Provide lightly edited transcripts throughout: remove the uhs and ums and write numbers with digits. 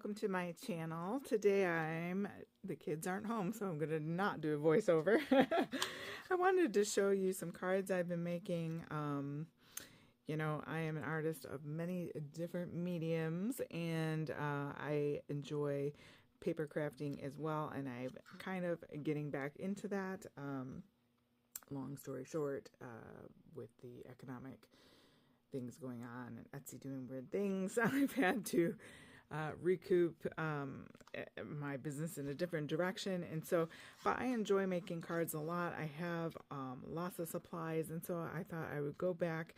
welcome to my channel. Today the kids aren't home, so I'm gonna not do a voiceover. I wanted to show you some cards I've been making. You know, I am an artist of many different mediums, and I enjoy paper crafting as well, and I'm kind of getting back into that. Long story short, with the economic things going on and Etsy doing weird things, I've had to recoup my business in a different direction. And so, but I enjoy making cards a lot. I have lots of supplies, and so I thought I would go back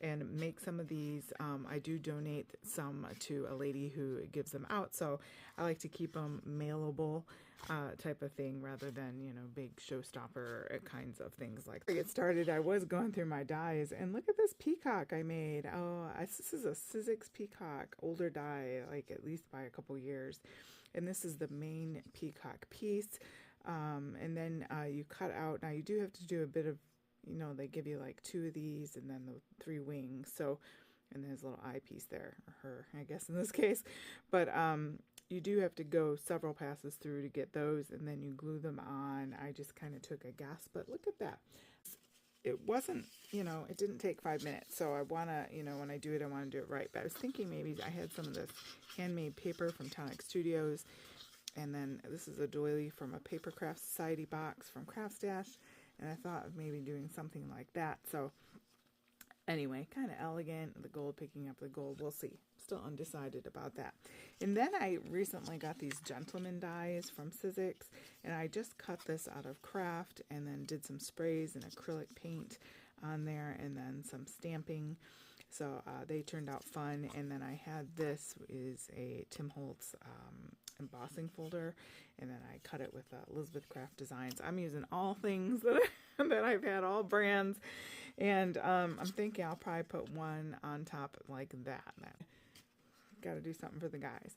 and make some of these. I do donate some to a lady who gives them out, so I like to keep them mailable type of thing rather than, you know, big showstopper kinds of things. Like, to get started, I was going through my dies, and look at this peacock I made. This is a Sizzix peacock, older die, like at least by a couple years, and this is the main peacock piece. And then you cut out. Now you do have to do a bit of, you know, they give you like 2 of these and then the 3 wings. So, and there's a little eyepiece there, or her, I guess in this case. But you do have to go several passes through to get those, and then you glue them on. I just kind of took a guess, but look at that. It wasn't, you know, it didn't take 5 minutes. So I want to, you know, when I do it, I want to do it right. But I was thinking maybe I had some of this handmade paper from Tonic Studios. And then this is a doily from a Paper Craft Society box from Craft Stash. And I thought of maybe doing something like that. So anyway, kind of elegant. The gold, picking up the gold. We'll see. Still undecided about that. And then I recently got these gentleman dies from Sizzix. And I just cut this out of craft and then did some sprays and acrylic paint on there and then some stamping. So they turned out fun. And then I had this is a Tim Holtz embossing folder, and then I cut it with Elizabeth Craft Designs. I'm using all things that I've had, all brands, and I'm thinking I'll probably put one on top like that. Got to do something for the guys.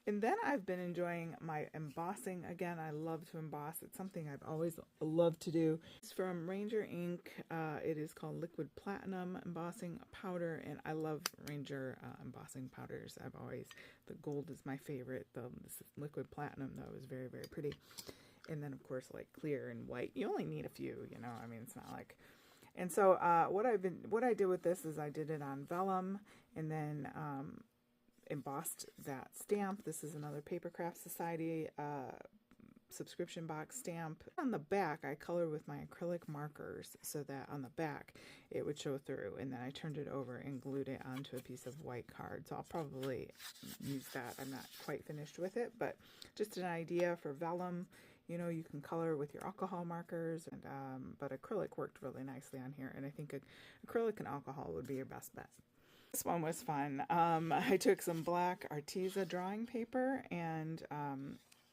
And then I've been enjoying my embossing again. I love to emboss. It's something I've always loved to do. It's from Ranger Ink. It is called Liquid Platinum Embossing Powder, and I love Ranger embossing powders. The gold is my favorite. This Liquid Platinum, though, is very, very pretty. And then, of course, like clear and white. You only need a few, you know. I mean, it's not like... And so what I did with this is I did it on vellum, and then embossed that stamp. This is another Paper Craft Society subscription box stamp. On the back, I colored with my acrylic markers so that on the back it would show through, and then I turned it over and glued it onto a piece of white card. So I'll probably use that. I'm not quite finished with it, but just an idea for vellum. You know, you can color with your alcohol markers, and but acrylic worked really nicely on here, and I think acrylic and alcohol would be your best bet. This one was fun. I took some black Arteza drawing paper, and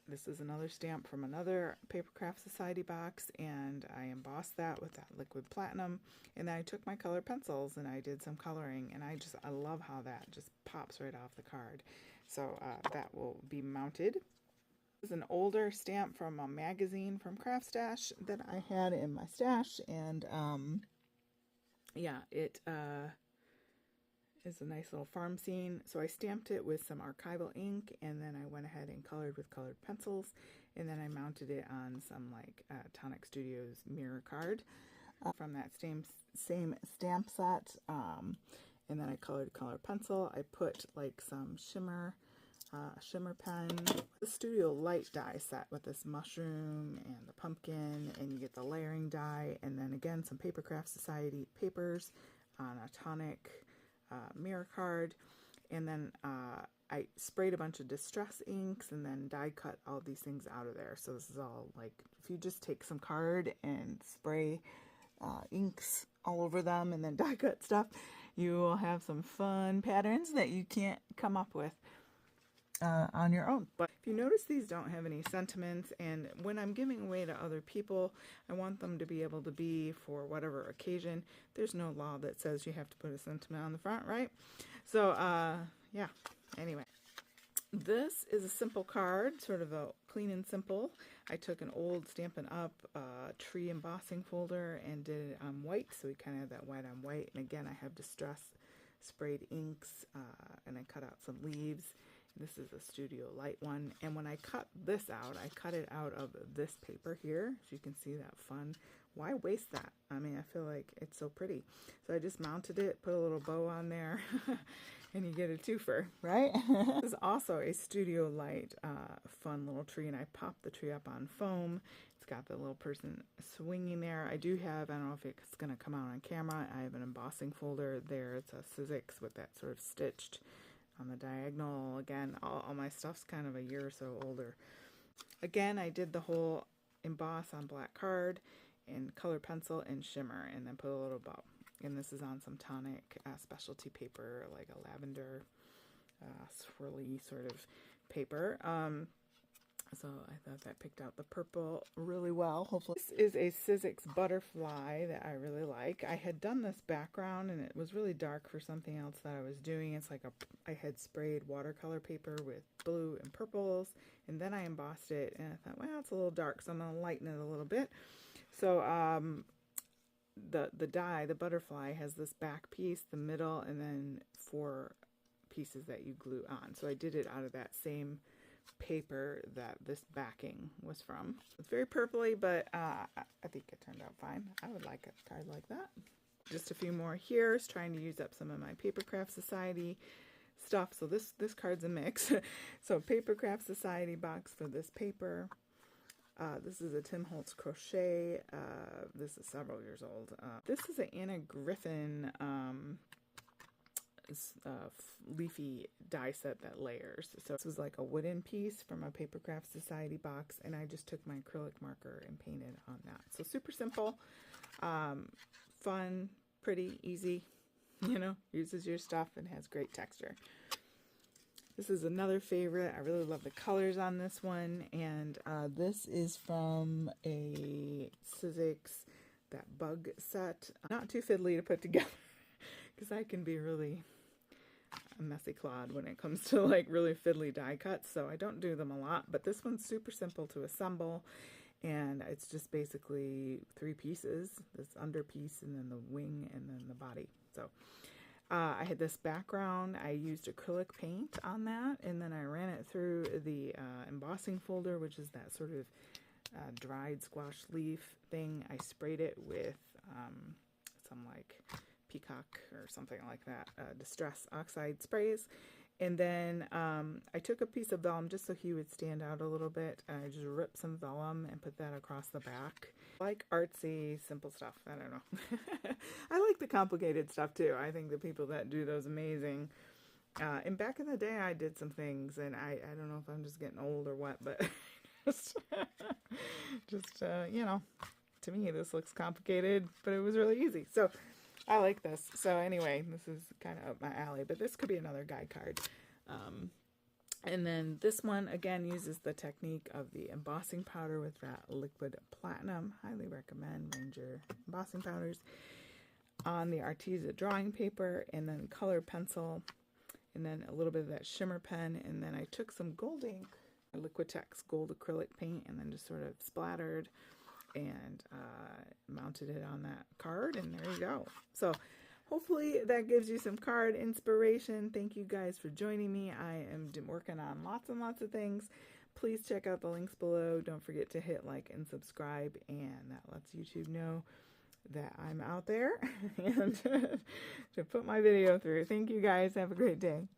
this is another stamp from another Paper Craft Society box, and I embossed that with that liquid platinum, and then I took my colored pencils and I did some coloring, and I love how that just pops right off the card. So that will be mounted. This is an older stamp from a magazine from Craft Stash that I had in my stash, and yeah, it is a nice little farm scene. So I stamped it with some archival ink, and then I went ahead and colored with colored pencils, and then I mounted it on some like Tonic Studios mirror card from that same stamp set, and then I colored color pencil. I put like some shimmer pen, the Studio Light die set with this mushroom and the pumpkin, and you get the layering die, and then again some Paper Craft Society papers on a Tonic mirror card, and then I sprayed a bunch of distress inks and then die cut all these things out of there. So this is all like, if you just take some card and spray inks all over them and then die cut stuff, you will have some fun patterns that you can't come up with on your own. But if you notice, these don't have any sentiments, and when I'm giving away to other people, I want them to be able to be for whatever occasion. There's no law that says you have to put a sentiment on the front, right? So yeah, anyway, this is a simple card, sort of a clean and simple. I took an old Stampin' Up tree embossing folder and did it on white, so we kind of have that white on white, and again I have distress sprayed inks, and I cut out some leaves. This is a studio light one. And when I cut this out, I cut it out of this paper here. So you can see that fun. Why waste that? I mean, I feel like it's so pretty. So I just mounted it, put a little bow on there, and you get a twofer, right? This is also a studio light, fun little tree, and I popped the tree up on foam. It's got the little person swinging there. I do have, I don't know if it's going to come out on camera, I have an embossing folder there. It's a Sizzix with that sort of stitched on the diagonal. Again, all my stuff's kind of a year or so older. Again, I did the whole emboss on black card and color pencil and shimmer, and then put a little bow. And this is on some tonic specialty paper, like a lavender swirly sort of paper. So I thought that picked out the purple really well, hopefully. This is a Sizzix butterfly that I really like. I had done this background and it was really dark for something else that I was doing. It's like I had sprayed watercolor paper with blue and purples, and then I embossed it, and I thought, well, it's a little dark, so I'm going to lighten it a little bit. So the die, the butterfly, has this back piece, the middle, and then 4 pieces that you glue on. So I did it out of that same paper that this backing was from. It's very purpley, but I think it turned out fine. I would like a card like that. Just a few more here, trying to use up some of my Paper Craft Society stuff. So this card's a mix. So Paper Craft Society box for this paper. This is a Tim Holtz crochet. This is several years old. This is an Anna Griffin leafy die set that layers. So this was like a wooden piece from a Paper Craft Society box, and I just took my acrylic marker and painted on that. So super simple, fun, pretty, easy, you know, uses your stuff and has great texture. This is another favorite. I really love the colors on this one, and this is from a Sizzix, that bug set. Not too fiddly to put together, because I can be really a messy clod when it comes to like really fiddly die cuts, so I don't do them a lot, but this one's super simple to assemble, and it's just basically 3 pieces, this under piece and then the wing and then the body. So I had this background. I used acrylic paint on that, and then I ran it through the embossing folder, which is that sort of dried squash leaf thing. I sprayed it with some like peacock or something like that, distress oxide sprays. And then I took a piece of vellum just so he would stand out a little bit. I just ripped some vellum and put that across the back. Like artsy, simple stuff. I don't know. I like the complicated stuff too. I think the people that do those amazing. And back in the day, I did some things, and I don't know if I'm just getting old or what, but just you know, to me this looks complicated, but it was really easy. So I like this. So anyway, this is kind of up my alley, but this could be another guide card. And then this one, again, uses the technique of the embossing powder with that liquid platinum. Highly recommend Ranger embossing powders. On the Arteza drawing paper, and then color pencil, and then a little bit of that shimmer pen. And then I took some gold ink, Liquitex gold acrylic paint, and then just sort of splattered and mounted it on that card, and there you go. So hopefully that gives you some card inspiration. Thank you guys for joining me. I am working on lots and lots of things. Please check out the links below. Don't forget to hit like and subscribe, and that lets YouTube know that I'm out there and to put my video through. Thank you guys. Have a great day.